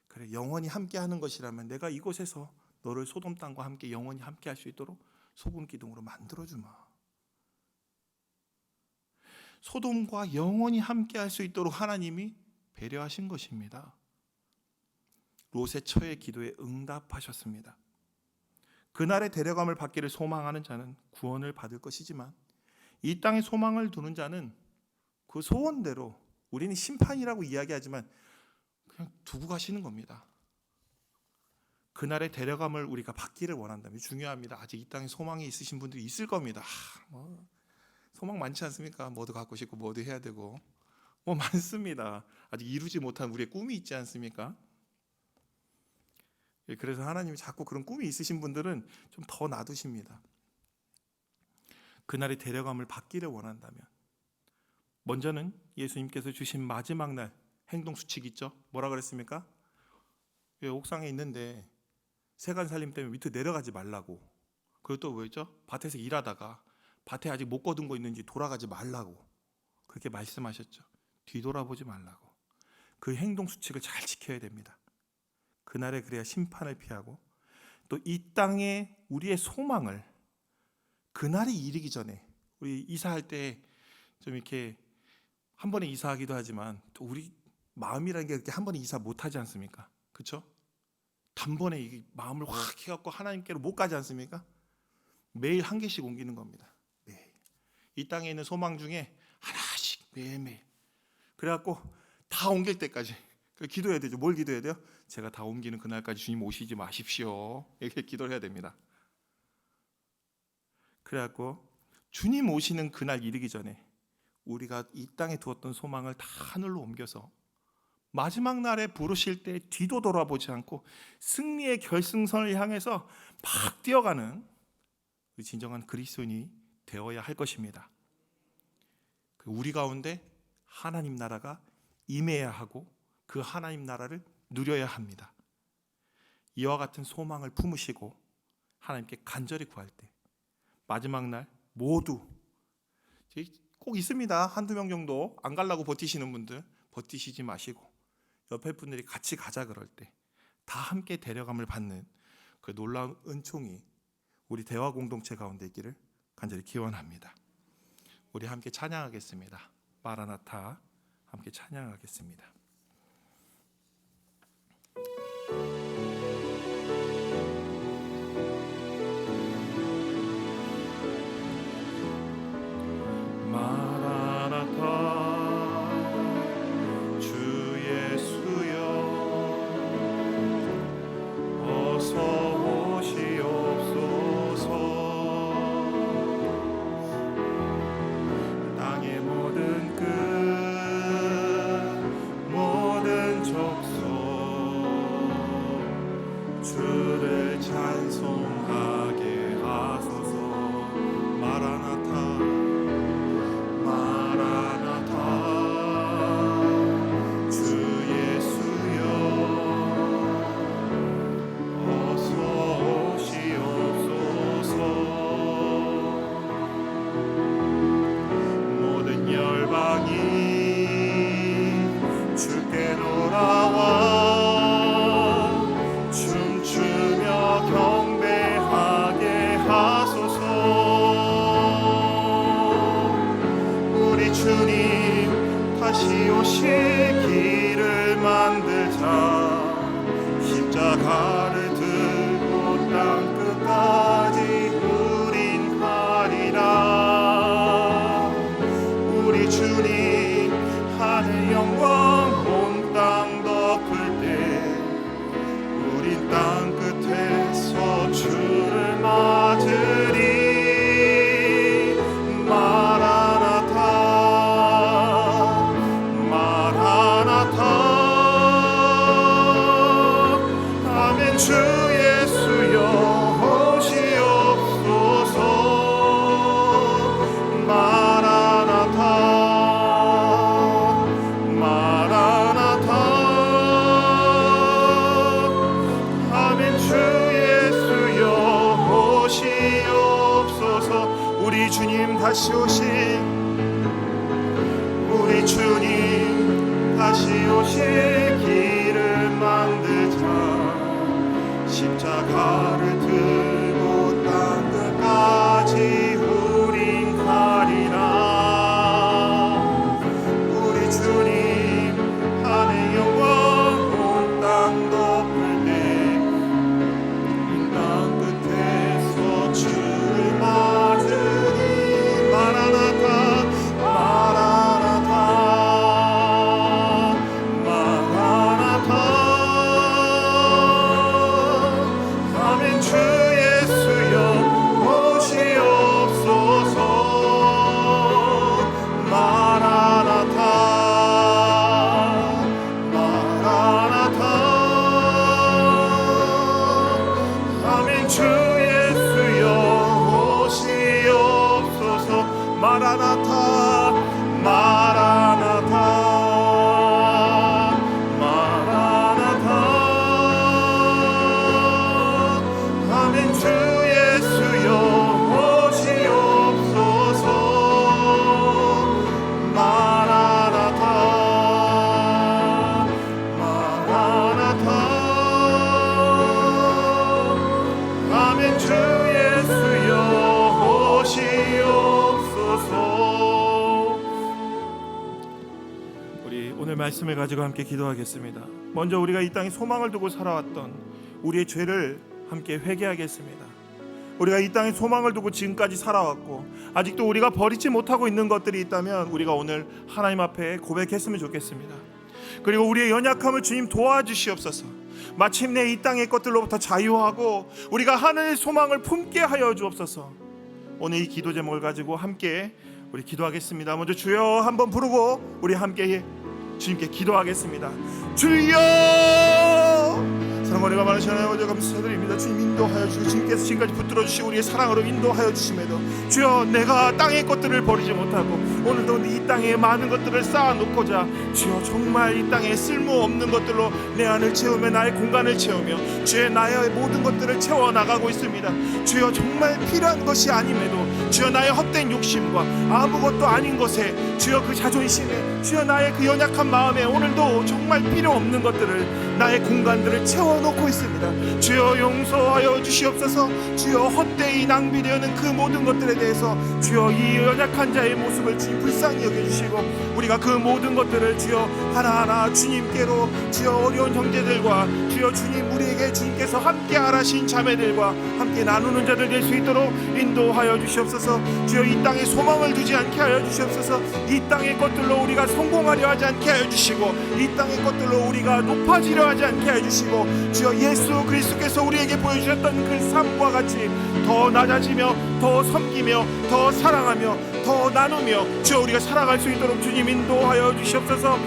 그래 영원히 함께하는 것이라면 내가 이곳에서 너를 소돔 땅과 함께 영원히 함께할 수 있도록 소금 기둥으로 만들어주마. 소돔과 영원히 함께할 수 있도록 하나님이 배려하신 것입니다. 롯의 처의 기도에 응답하셨습니다. 그날의 데려감을 받기를 소망하는 자는 구원을 받을 것이지만 이 땅에 소망을 두는 자는 그 소원대로, 우리는 심판이라고 이야기하지만 그냥 두고 가시는 겁니다. 그날의 데려감을 우리가 받기를 원한다면, 중요합니다. 아직 이 땅에 소망이 있으신 분들이 있을 겁니다. 소망 많지 않습니까? 뭐도 갖고 싶고 뭐도 해야 되고 많습니다. 아직 이루지 못한 우리의 꿈이 있지 않습니까? 그래서 하나님이 자꾸 그런 꿈이 있으신 분들은 좀 더 놔두십니다. 그날의 데려감을 받기를 원한다면 먼저는 예수님께서 주신 마지막 날 행동 수칙 있죠? 뭐라 그랬습니까? 옥상에 있는데 세간 살림 때문에 밑으로 내려가지 말라고. 그리고 또 뭐였죠? 밭에서 일하다가 밭에 아직 못 거둔 거 있는지 돌아가지 말라고 그렇게 말씀하셨죠. 뒤돌아보지 말라고. 그 행동 수칙을 잘 지켜야 됩니다. 그날에 그래야 심판을 피하고 또 이 땅에 우리의 소망을 그날이 이르기 전에, 우리 이사할 때 좀 이렇게 한 번에 이사하기도 하지만 또 우리 마음이라는 게 그렇게 한 번에 이사 못 하지 않습니까? 그렇죠? 단번에 이 마음을 확 해갖고 하나님께로 못 가지 않습니까? 매일 한 개씩 옮기는 겁니다. 매일. 이 땅에 있는 소망 중에 하나씩 매일매일. 그래갖고 다 옮길 때까지 기도해야 되죠. 뭘 기도해야 돼요? 제가 다 옮기는 그날까지 주님 오시지 마십시오. 이렇게 기도를 해야 됩니다. 그래갖고 주님 오시는 그날 이르기 전에 우리가 이 땅에 두었던 소망을 다 하늘로 옮겨서 마지막 날에 부르실 때 뒤도 돌아보지 않고 승리의 결승선을 향해서 막 뛰어가는 우리 진정한 그리스도인이 되어야 할 것입니다. 우리 가운데 하나님 나라가 임해야 하고 그 하나님 나라를 누려야 합니다. 이와 같은 소망을 품으시고 하나님께 간절히 구할 때 마지막 날 모두 꼭 있습니다. 한두 명 정도 안 가려고 버티시는 분들 버티시지 마시고 옆에 분들이 같이 가자 그럴 때 다 함께 데려감을 받는 그 놀라운 은총이 우리 대화 공동체 가운데 있기를 간절히 기원합니다. 우리 함께 찬양하겠습니다. 마라나타 함께 찬양하겠습니다. 십자가를 들고 땅 끝까지 우린 가리라. 우리 주님 하늘 영광 온 땅 덮을 때 우린 땅 끝에서 주를 맞으리. 주 예수여 오시옵소서. 마라나타 마라나타 아멘. 주 예수여 오시옵소서. 우리 주님 다시 오시 우리 주님 다시 오실 길을 만들자. 십자가를 들고 땅 끝까지 우린 가리라. 우리 주님 하늘 영광 온 땅 덮을 마라나타 마라나타 주 예수여 오시옵소서 마라나타 마라나타 아멘 주 예수여 오시옵소서. 우리 오늘 말씀을 가지고 함께 기도하겠습니다. 먼저 우리가 이 땅에 소망을 두고 살아왔던 우리의 죄를 함께 회개하겠습니다. 우리가 이 땅에 소망을 두고 지금까지 살아왔고 아직도 우리가 버리지 못하고 있는 것들이 있다면 우리가 오늘 하나님 앞에 고백했으면 좋겠습니다. 그리고 우리의 연약함을 주님 도와주시옵소서. 마침내 이 땅의 것들로부터 자유하고 우리가 하늘의 소망을 품게 하여 주옵소서. 오늘 이 기도 제목을 가지고 함께 우리 기도하겠습니다. 먼저 주여 한번 부르고 우리 함께 주님께 기도하겠습니다. 주여 사랑하리가 많으시나요? 어제 감사드립니다. 주님 인도하여 주시고 주님께서 지금까지 붙들어 주시고 우리의 사랑으로 인도하여 주심에도 주여 내가 땅의 것들을 버리지 못하고 오늘도 이 땅에 많은 것들을 쌓아놓고자 주여 정말 이 땅에 쓸모없는 것들로 내 안을 채우며 나의 공간을 채우며 주여 나의 모든 것들을 채워나가고 있습니다. 주여 정말 필요한 것이 아님에도 주여 나의 헛된 욕심과 아무것도 아닌 것에 주여 그 자존심에 주여 나의 그 연약한 마음에 오늘도 정말 필요 없는 것들을 나의 공간들을 채워놓고 있습니다. 주여 용서하여 주시옵소서. 주여 헛되이 낭비되는 그 모든 것들에 대해서 주여 이 연약한 자의 모습을 주님 불쌍히 여겨주시고 우리가 그 모든 것들을 주여 하나하나 주님께로 주여 어려운 형제들과 주여 주님 우리에게 주님께서 함께 하라신 자매들과 함께 나누는 자들 될 수 있도록 인도하여 주시옵소서. 주여 이 땅에 소망을 두지 않게 하여 주시옵소서. 이 땅의 것들로 우리가 성공하려 하지 않게 하여 주시고 이 땅의 것들로 우리가 높아지려 하지 않게 하여 주시고 주여 예수 그리스도께서 우리에게 보여주셨던 그 삶과 같이 더 낮아지며 더 섬기며 더 사랑하며 더 나누며 주여 우리가 살아갈 수 있도록 주님 인도하여 주시옵소서.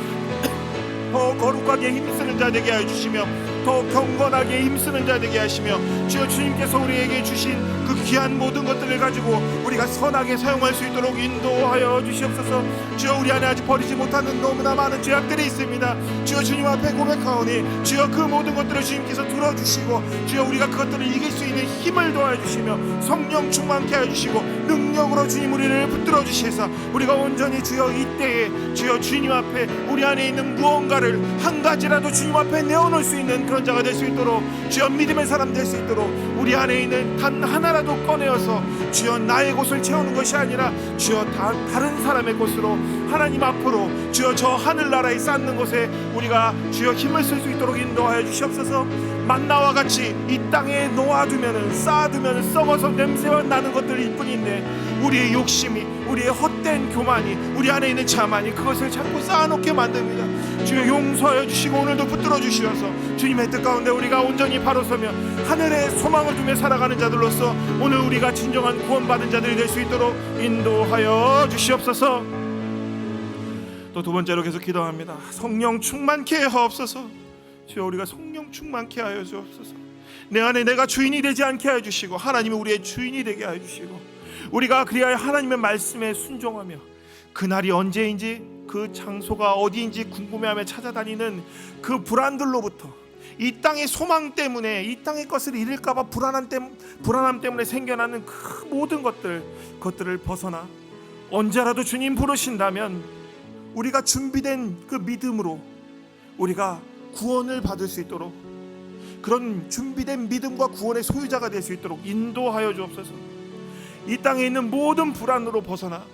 더 거룩하게 힘쓰는 자 되게 하여 주시며 더 경건하게 힘쓰는 자 되게 하시며 주여 주님께서 우리에게 주신 그 귀한 모든 것들을 가지고 우리가 선하게 사용할 수 있도록 인도하여 주시옵소서. 주여 우리 안에 아직 버리지 못하는 너무나 많은 죄악들이 있습니다. 주여 주님 앞에 고백하오니 주여 그 모든 것들을 주님께서 들어주시고 주여 우리가 그것들을 이길 수 있는 힘을 도와주시며 성령 충만케 하여주시고 능력으로 주님 우리를 붙들어 주시사 우리가 온전히 주여 이때에 주여 주님 앞에 우리 안에 있는 무언가를 한 가지라도 주님 앞에 내어놓을 수 있는 그런 자가 될 수 있도록 주여 믿음의 사람 될 수 있도록 우리 안에 있는 단 하나라도 꺼내어서 주여 나의 곳을 채우는 것이 아니라 주여 다른 사람의 곳으로 하나님 앞으로 주여 저 하늘나라에 쌓는 곳에 우리가 주여 힘을 쓸 수 있도록 인도하여 주시옵소서. 만나와 같이 이 땅에 놓아두면 쌓아두면 썩어서 냄새가 나는 것들일 뿐인데 우리의 욕심이 우리의 헛된 교만이 우리 안에 있는 자만이 그것을 자꾸 쌓아놓게 만듭니다. 주여 용서하여 주시고 오늘도 붙들어 주시어서 주님의 뜻 가운데 우리가 온전히 바로 서며 하늘에 소망을 두며 살아가는 자들로서 오늘 우리가 진정한 구원받은 자들이 될 수 있도록 인도하여 주시옵소서. 또 두 번째로 계속 기도합니다. 성령 충만케 하옵소서. 주여 우리가 성령 충만케 하여 주옵소서. 내 안에 내가 주인이 되지 않게 하여 주시고 하나님이 우리의 주인이 되게 하여 주시고 우리가 그리하여 하나님의 말씀에 순종하며 그날이 언제인지 그 장소가 어디인지 궁금해하며 찾아다니는 그 불안들로부터 이 땅의 소망 때문에 이 땅의 것을 잃을까봐 불안함 때문에 생겨나는 그 모든 것들을 벗어나 언제라도 주님 부르신다면 우리가 준비된 그 믿음으로 우리가 구원을 받을 수 있도록 그런 준비된 믿음과 구원의 소유자가 될 수 있도록 인도하여 주옵소서. 이 땅에 있는 모든 불안으로 벗어나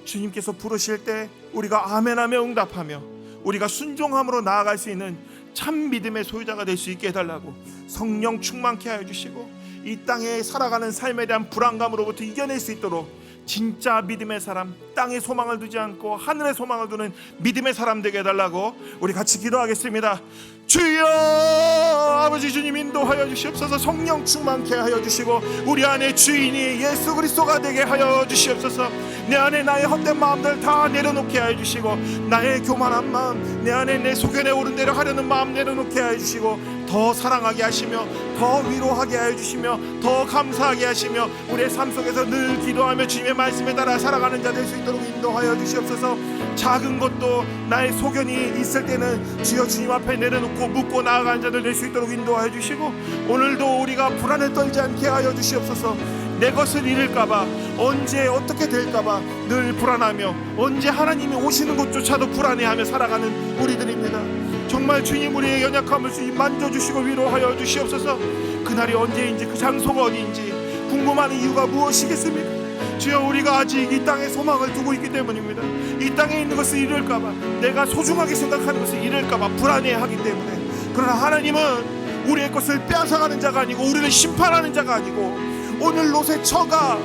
주님께서 부르실 때 우리가 아멘하며 응답하며 우리가 순종함으로 나아갈 수 있는 참 믿음의 소유자가 될 수 있게 해달라고 성령 충만케 하여 주시고 이 땅에 살아가는 삶에 대한 불안감으로부터 이겨낼 수 있도록 진짜 믿음의 사람, 땅에 소망을 두지 않고 하늘에 소망을 두는 믿음의 사람 되게 해달라고 우리 같이 기도하겠습니다. 주여 아버지 주님 인도하여 주시옵소서. 성령 충만케 하여 주시고 우리 안에 주인이 예수 그리스도가 되게 하여 주시옵소서. 내 안에 나의 헛된 마음들 다 내려놓게 하여 주시고 나의 교만한 마음 내 안에 내 소견에 오른 대로 하려는 마음 내려놓게 하여 주시고 더 사랑하게 하시며 더 위로하게 해주시며 더 감사하게 하시며 우리의 삶 속에서 늘 기도하며 주님의 말씀에 따라 살아가는 자 될 수 있도록 인도하여 주시옵소서. 작은 것도 나의 소견이 있을 때는 주여 주님 앞에 내려놓고 묻고 나아가는 자들 될 수 있도록 인도하여 주시고, 오늘도 우리가 불안에 떨지 않게 하여 주시옵소서. 내 것을 잃을까봐, 언제 어떻게 될까봐 늘 불안하며 언제 하나님이 오시는 것조차도 불안해하며 살아가는 우리들입니다. 정말 주님 우리의 연약함을 주님 만져주시고 위로하여 주시옵소서. 그날이 언제인지 그 장소가 어디인지 궁금한 이유가 무엇이겠습니까? 주여 우리가 아직 이 땅에 소망을 두고 있기 때문입니다. 이 땅에 있는 것을 잃을까봐, 내가 소중하게 생각하는 것을 잃을까봐 불안해하기 때문에. 그러나 하나님은 우리의 것을 빼앗아가는 자가 아니고 우리를 심판하는 자가 아니고 오늘 롯의 처가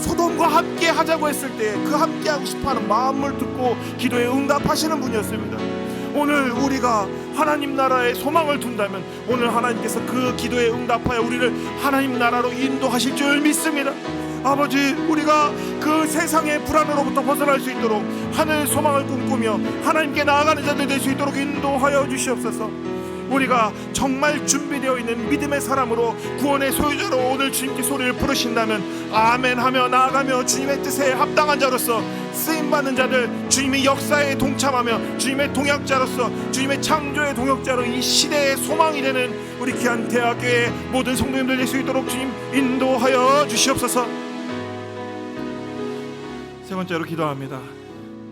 소돔과 함께 하자고 했을 때 그 함께 하고 싶어하는 마음을 듣고 기도에 응답하시는 분이었습니다. 오늘 우리가 하나님 나라에 소망을 둔다면 오늘 하나님께서 그 기도에 응답하여 우리를 하나님 나라로 인도하실 줄 믿습니다. 아버지, 우리가 그 세상의 불안으로부터 벗어날 수 있도록 하늘 소망을 꿈꾸며 하나님께 나아가는 자들 될 수 있도록 인도하여 주시옵소서. 우리가 정말 준비되어 있는 믿음의 사람으로 구원의 소유자로 오늘 주님께 소리를 부르신다면 아멘 하며 나아가며 주님의 뜻에 합당한 자로서 쓰임받는 자들, 주님의 역사에 동참하며 주님의 동역자로서 주님의 창조의 동역자로 이 시대의 소망이 되는 우리 귀한 대학교의 모든 성도님들 될 수 있도록 주님 인도하여 주시옵소서. 세 번째로 기도합니다.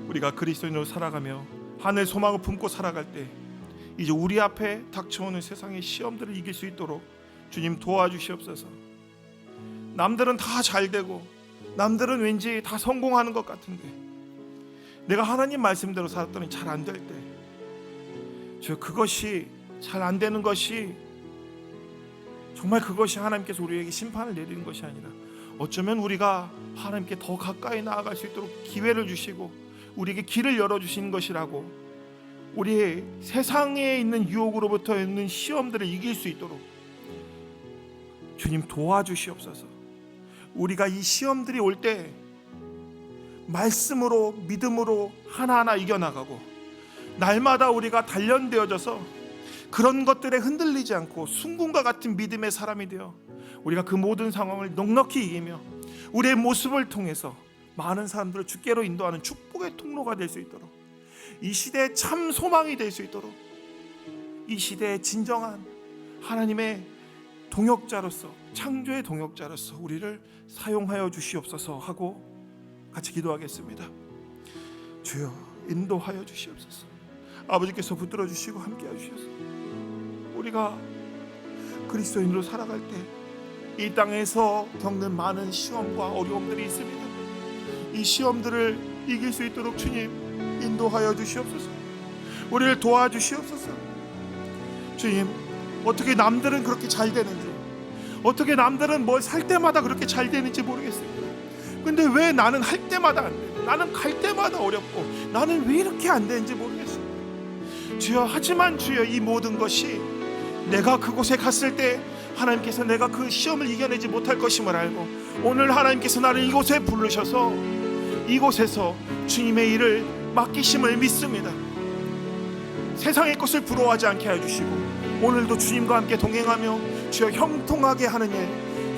우리가 그리스도인으로 살아가며 하늘 소망을 품고 살아갈 때 이제 우리 앞에 닥쳐오는 세상의 시험들을 이길 수 있도록 주님 도와주시옵소서. 남들은 다 잘되고 남들은 왠지 다 성공하는 것 같은데 내가 하나님 말씀대로 살았더니 잘 안 될 때, 저 그것이 잘 안 되는 것이 정말 그것이 하나님께서 우리에게 심판을 내리는 것이 아니라 어쩌면 우리가 하나님께 더 가까이 나아갈 수 있도록 기회를 주시고 우리에게 길을 열어주시는 것이라고, 우리의 세상에 있는 유혹으로부터 있는 시험들을 이길 수 있도록 주님 도와주시옵소서. 우리가 이 시험들이 올 때 말씀으로 믿음으로 하나하나 이겨나가고 날마다 우리가 단련되어져서 그런 것들에 흔들리지 않고 순금과 같은 믿음의 사람이 되어 우리가 그 모든 상황을 넉넉히 이기며 우리의 모습을 통해서 많은 사람들을 주께로 인도하는 축복의 통로가 될 수 있도록, 이 시대의 참 소망이 될 수 있도록, 이 시대의 진정한 하나님의 동역자로서 창조의 동역자로서 우리를 사용하여 주시옵소서 하고 같이 기도하겠습니다. 주여 인도하여 주시옵소서. 아버지께서 붙들어 주시고 함께 해주셔서 우리가 그리스도인으로 살아갈 때 이 땅에서 겪는 많은 시험과 어려움들이 있습니다. 이 시험들을 이길 수 있도록 주님 인도하여 주시옵소서. 우리를 도와주시옵소서. 주님, 어떻게 남들은 그렇게 잘 되는지, 어떻게 남들은 뭘 살 때마다 그렇게 잘 되는지 모르겠습니다. 근데 왜 나는 할 때마다 안 돼? 나는 갈 때마다 어렵고 나는 왜 이렇게 안 되는지 모르겠습니다. 주여, 하지만 주여, 이 모든 것이 내가 그곳에 갔을 때 하나님께서 내가 그 시험을 이겨내지 못할 것임을 알고 오늘 하나님께서 나를 이곳에 부르셔서 이곳에서 주님의 일을 맡기심을 믿습니다. 세상의 것을 부러워하지 않게 해주시고 오늘도 주님과 함께 동행하며 주여 형통하게 하는 일,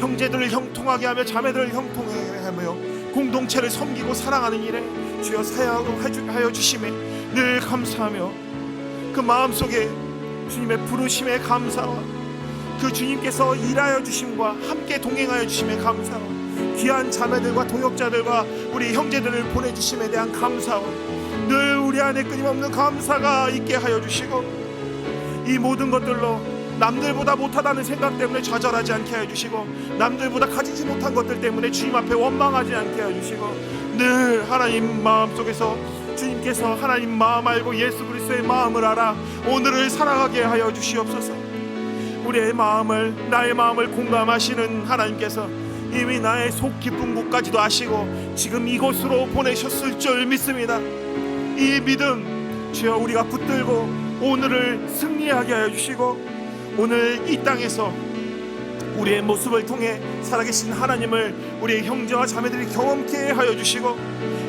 형제들을 형통하게 하며 자매들을 형통하게 하며 공동체를 섬기고 사랑하는 일에 주여 사용하여 주심에 늘 감사하며 그 마음속에 주님의 부르심에 감사와 그 주님께서 일하여 주심과 함께 동행하여 주심에 감사와 귀한 자매들과 동역자들과 우리 형제들을 보내주심에 대한 감사와 늘 우리 안에 끊임없는 감사가 있게 하여 주시고, 이 모든 것들로 남들보다 못하다는 생각 때문에 좌절하지 않게 하여 주시고 남들보다 가지지 못한 것들 때문에 주님 앞에 원망하지 않게 하여 주시고 늘 하나님 마음속에서 주님께서 하나님 마음 알고 예수 그리스도의 마음을 알아 오늘을 살아가게 하여 주시옵소서. 우리의 마음을, 나의 마음을 공감하시는 하나님께서 이미 나의 속 깊은 곳까지도 아시고 지금 이곳으로 보내셨을 줄 믿습니다. 이 믿음 주여 우리가 붙들고 오늘을 승리하게 하여 주시고 오늘 이 땅에서 우리의 모습을 통해 살아계신 하나님을 우리의 형제와 자매들이 경험케 하여 주시고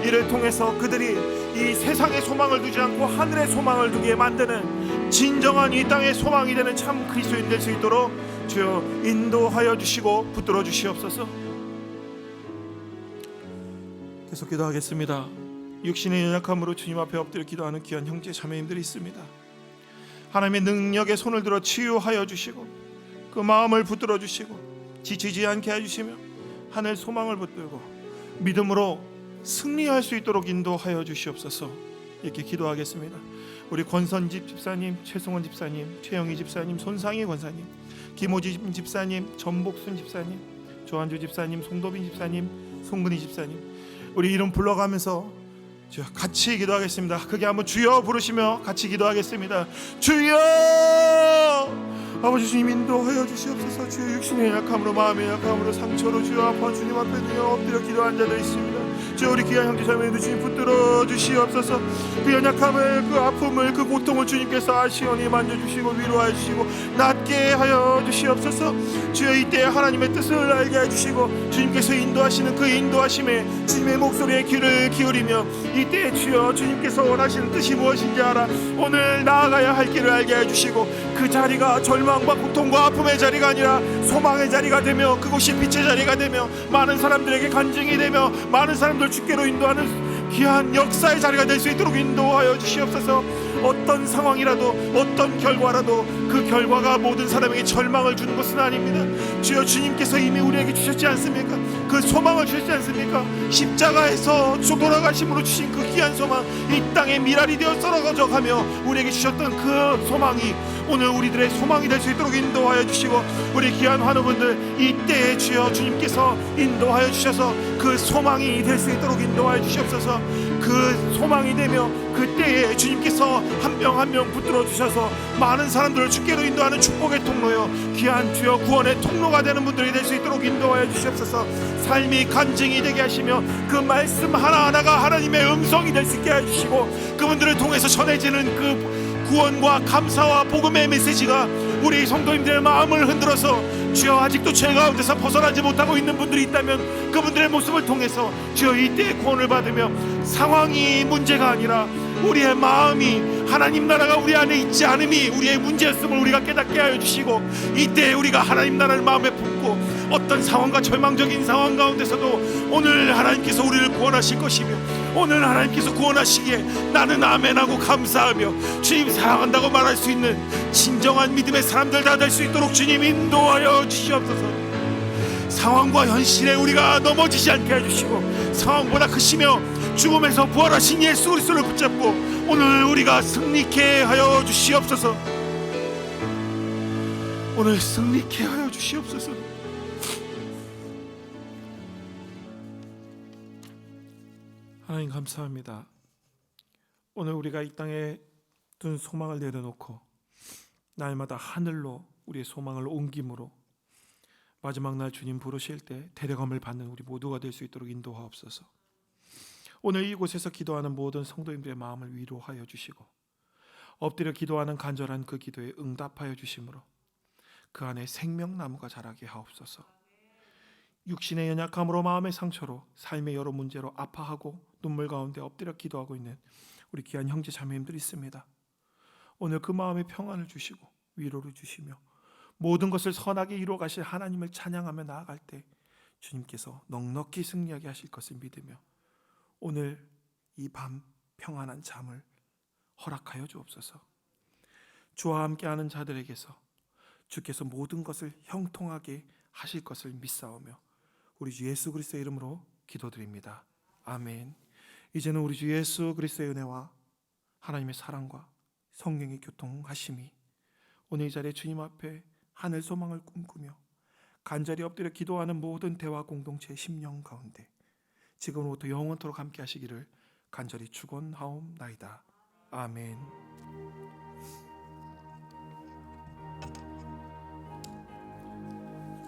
이를 통해서 그들이 이 세상의 소망을 두지 않고 하늘의 소망을 두게 만드는 진정한 이 땅의 소망이 되는 참 그리스도인 될 수 있도록 주여 인도하여 주시고 붙들어 주시옵소서. 계속 기도하겠습니다. 육신의 연약함으로 주님 앞에 엎드려 기도하는 귀한 형제 자매님들이 있습니다. 하나님의 능력의 손을 들어 치유하여 주시고 그 마음을 붙들어 주시고 지치지 않게 해주시며 하늘 소망을 붙들고 믿음으로 승리할 수 있도록 인도하여 주시옵소서. 이렇게 기도하겠습니다. 우리 권선집 집사님, 최승원 집사님, 최영희 집사님, 손상희 권사님, 김호지 집사님, 전복순 집사님, 조한주 집사님, 송도빈 집사님, 송근희 집사님, 우리 이름 불러가면서 주여 같이 기도하겠습니다. 크게 한번 주여 부르시며 같이 기도하겠습니다. 주여! 아버지 주님 인도하여 주시옵소서. 주여 육신의 약함으로 마음의 약함으로 상처로 주여 아파 주님 앞에 엎드려 기도한 자들 있습니다. 주여 우리 귀한 형제 자매들 주님 붙들어 주시옵소서. 그 연약함을 그 아픔을 그 고통을 주님께서 아시오니 만져주시고 위로해 주시고 낫게 하여 주시옵소서. 주여 이때 하나님의 뜻을 알게 해주시고 주님께서 인도하시는 그 인도하심에 주님의 목소리에 귀를 기울이며 이때 주여 주님께서 원하시는 뜻이 무엇인지 알아 오늘 나아가야 할 길을 알게 해주시고 그 자리가 절망과 고통과 아픔의 자리가 아니라 소망의 자리가 되며 그곳이 빛의 자리가 되며 많은 사람들에게 간증이 되며 많은 사람들 주께로 인도하는 귀한 역사의 자리가 될 수 있도록 인도하여 주시옵소서. 어떤 상황이라도 어떤 결과라도 그 결과가 모든 사람에게 절망을 주는 것은 아닙니다. 주여 주님께서 이미 우리에게 주셨지 않습니까? 그 소망을 주셨지 않습니까? 십자가에서 돌아가심으로 주신 그 귀한 소망 이 땅에 미랄이 되어 썰어져 가며 우리에게 주셨던 그 소망이 오늘 우리들의 소망이 될 수 있도록 인도하여 주시고 우리 귀한 환우분들 이때에 주여 주님께서 인도하여 주셔서 그 소망이 될 수 있도록 인도하여 주시옵소서. 그 소망이 되며 그때에 주님께서 한 명 한 명 붙들어 주셔서 많은 사람들을 주께로 인도하는 축복의 통로요 귀한 주여 구원의 통로가 되는 분들이 될 수 있도록 인도하여 주시옵소서. 삶이 간증이 되게 하시며 그 말씀 하나하나가 하나님의 음성이 될 수 있게 해주시고 그분들을 통해서 전해지는 그 구원과 감사와 복음의 메시지가 우리 성도님들의 마음을 흔들어서 주여 아직도 죄 가운데서 벗어나지 못하고 있는 분들이 있다면 그분들의 모습을 통해서 주여 이때에 구원을 받으며 상황이 문제가 아니라 우리의 마음이 하나님 나라가 우리 안에 있지 않음이 우리의 문제였음을 우리가 깨닫게 하여 주시고 이때 우리가 하나님 나라를 마음에 품고 어떤 상황과 절망적인 상황 가운데서도 오늘 하나님께서 우리를 구원하실 것이며 오늘 하나님께서 구원하시기에 나는 아멘하고 감사하며 주님 사랑한다고 말할 수 있는 진정한 믿음의 사람들 다 될 수 있도록 주님 인도하여 주시옵소서. 상황과 현실에 우리가 넘어지지 않게 해주시고 상황보다 크시며 죽음에서 부활하신 예수 그리스도를 붙잡고 오늘 우리가 승리케 하여 주시옵소서. 오늘 승리케 하여 주시옵소서. 하나님 감사합니다. 오늘 우리가 이 땅에 둔 소망을 내려놓고 날마다 하늘로 우리의 소망을 옮김으로 마지막 날 주님 부르실 때 대령함을 받는 우리 모두가 될 수 있도록 인도하옵소서. 오늘 이곳에서 기도하는 모든 성도님들의 마음을 위로하여 주시고 엎드려 기도하는 간절한 그 기도에 응답하여 주심으로 그 안에 생명나무가 자라게 하옵소서. 육신의 연약함으로 마음의 상처로 삶의 여러 문제로 아파하고 눈물 가운데 엎드려 기도하고 있는 우리 귀한 형제 자매님들이 있습니다. 오늘 그 마음에 평안을 주시고 위로를 주시며 모든 것을 선하게 이루어 가실 하나님을 찬양하며 나아갈 때 주님께서 넉넉히 승리하게 하실 것을 믿으며 오늘 이 밤 평안한 잠을 허락하여 주옵소서. 주와 함께하는 자들에게서 주께서 모든 것을 형통하게 하실 것을 믿사오며 우리 주 예수 그리스도의 이름으로 기도드립니다. 아멘. 이제는 우리 주 예수 그리스도의 은혜와 하나님의 사랑과 성령의 교통하심이 오늘 이 자리에 주님 앞에 하늘 소망을 꿈꾸며 간절히 엎드려 기도하는 모든 대화 공동체의 심령 가운데 지금부터 영원토록 함께 하시기를 간절히 축원하옵나이다. 아멘.